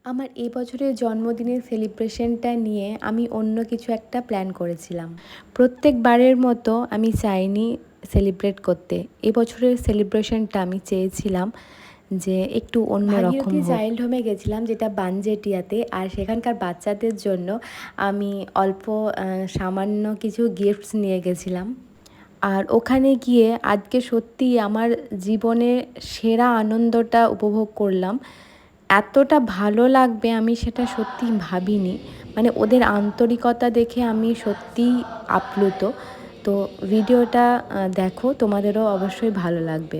আমার এই বছরের জন্মদিনের সেলিব্রেশনটা নিয়ে আমি অন্য কিছু একটা প্ল্যান করেছিলাম। প্রত্যেকবারের মতো আমি চাইনি সেলিব্রেট করতে। এবছরের সেলিব্রেশনটা আমি চেয়েছিলাম যে একটু অন্যরকম হোক। চাইল্ড হোমে গেছিলাম, যেটা বানজেটিয়াতে। আর সেখানকার বাচ্চাদের জন্য আমি অল্প সামান্য কিছু গিফটস নিয়ে গেছিলাম। আর ওখানে গিয়ে আজকে সত্যিই আমার জীবনের সেরা আনন্দটা উপভোগ করলাম। এতটা ভালো লাগবে আমি সেটা সত্যিই ভাবিনি। মানে ওদের আন্তরিকতা দেখে আমি সত্যিই আপ্লুত। তো ভিডিওটা দেখো, তোমাদেরও অবশ্যই ভালো লাগবে।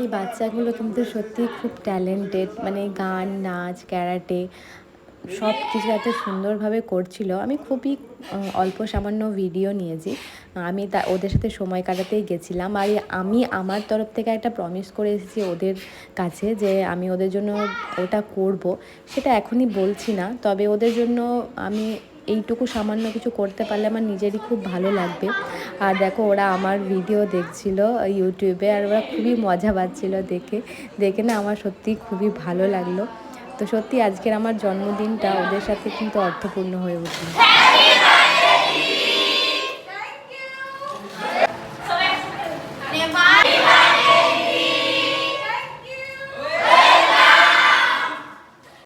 এই বাচ্চাগুলো কিন্তু সত্যিই খুব ট্যালেন্টেড। মানে গান, নাচ, ক্যারাটে সব কিছু এত সুন্দরভাবে করছিল। আমি খুবই অল্প সামান্য ভিডিও নিয়েছি। আমি ওদের সাথে সময় কাটাতেই গেছিলাম। আর আমি আমার তরফ থেকে একটা প্রমিস করে এসেছি ওদের কাছে যে আমি ওদের জন্য ওটা করব। সেটা এখনই বলছি না, তবে ওদের জন্য আমি এইটুকু সামান্য কিছু করতে পারলে আমার নিজেরই খুব ভালো লাগবে। আর দেখো, ওরা আমার ভিডিও দেখছিল ইউটিউবে, আর ওরা খুবই মজা পাচ্ছিল দেখে দেখে না আমার সত্যিই খুবই ভালো লাগলো। তো সত্যি আজকের আমার জন্মদিনটা ওদের সাথে কিন্তু অর্থপূর্ণ হয়ে উঠল।